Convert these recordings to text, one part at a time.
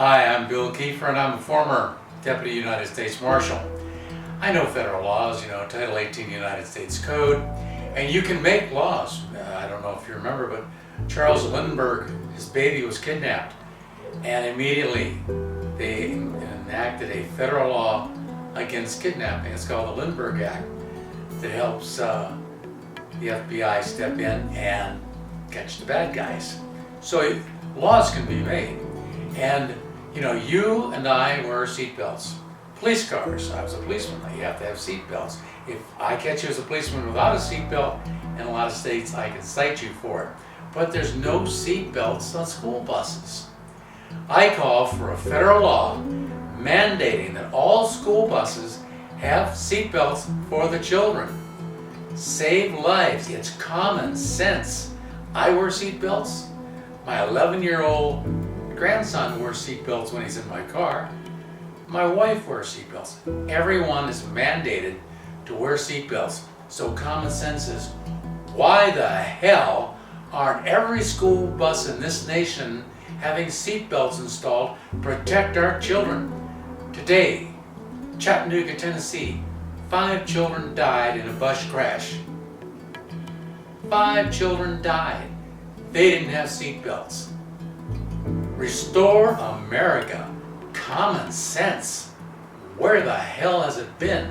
Hi, I'm Bill Kiefer and I'm a former Deputy United States Marshal. I know federal laws, Title 18 United States Code, and you can make laws. I don't know if you remember, but Charles Lindbergh, his baby was kidnapped, and immediately they enacted a federal law against kidnapping. It's called the Lindbergh Act that helps the FBI step in and catch the bad guys. So laws can be made. And you and I wear seatbelts. Police cars, I was a policeman, you have to have seatbelts. If I catch you as a policeman without a seatbelt, in a lot of states I can cite you for it. But there's no seatbelts on school buses. I call for a federal law mandating that all school buses have seatbelts for the children. Save lives, it's common sense. I wear seatbelts. My 11-year-old grandson wears seatbelts when he's in my car. My wife wears seatbelts. Everyone is mandated to wear seatbelts. So common sense is, why the hell aren't every school bus in this nation having seatbelts installed to protect our children? Today, Chattanooga, Tennessee, 5 children died in a bus crash. 5 children died. They didn't have seatbelts. Restore America. Common sense. Where the hell has it been?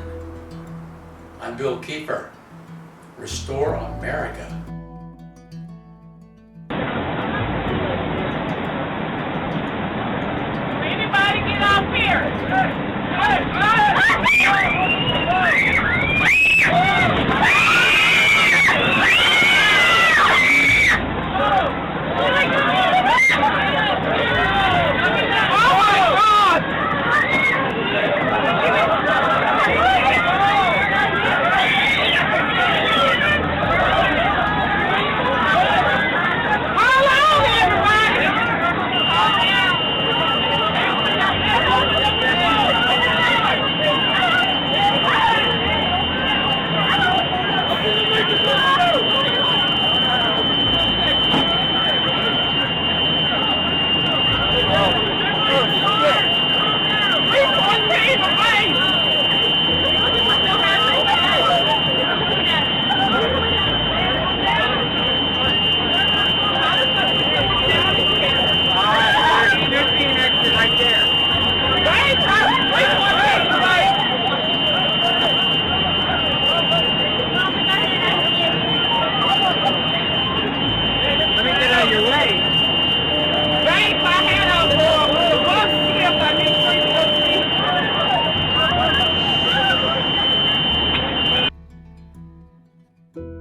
I'm Bill Kiefer. Restore America. Anybody get off here?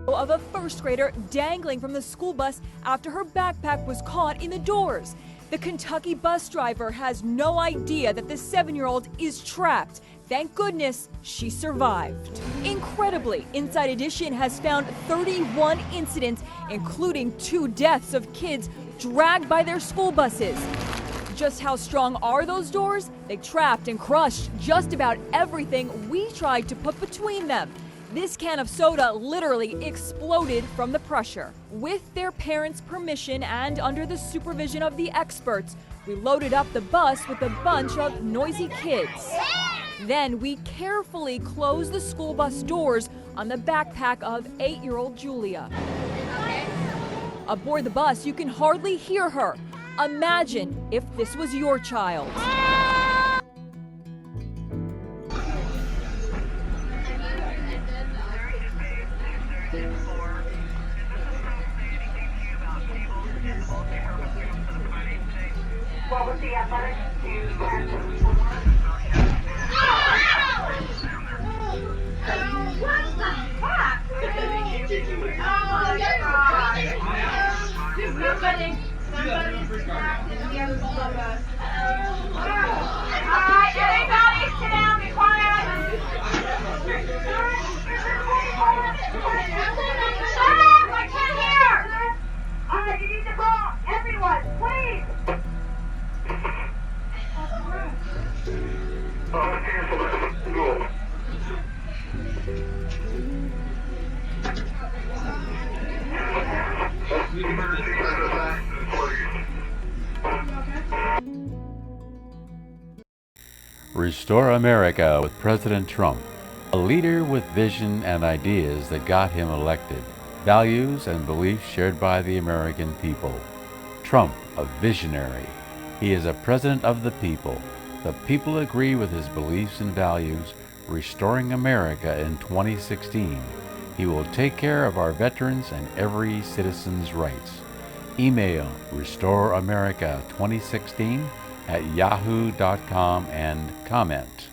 Of a first grader dangling from the school bus after her backpack was caught in the doors. The Kentucky bus driver has no idea that the 7-year-old is trapped. Thank goodness she survived. Incredibly, Inside Edition has found 31 incidents, including 2 deaths of kids dragged by their school buses. Just how strong are those doors? They trapped and crushed just about everything we tried to put between them. This can of soda literally exploded from the pressure. With their parents' permission and under the supervision of the experts, we loaded up the bus with a bunch of noisy kids. Then we carefully closed the school bus doors on the backpack of 8-year-old Julia. Aboard the bus, you can hardly hear her. Imagine if this was your child. What was the athletic what the fuck? Somebody's trapped in the other school bus. Alright, everybody sit down, be quiet. Shut up, I can't hear. Alright, you need to call everyone, please. Emergency service, please. Restore America with President Trump, a leader with vision and ideas that got him elected, values and beliefs shared by the American people. Trump, a visionary. He is a president of the people. The people agree with his beliefs and values, restoring America in 2016. He will take care of our veterans and every citizen's rights. Email restoreamerica2016 at yahoo.com and comment.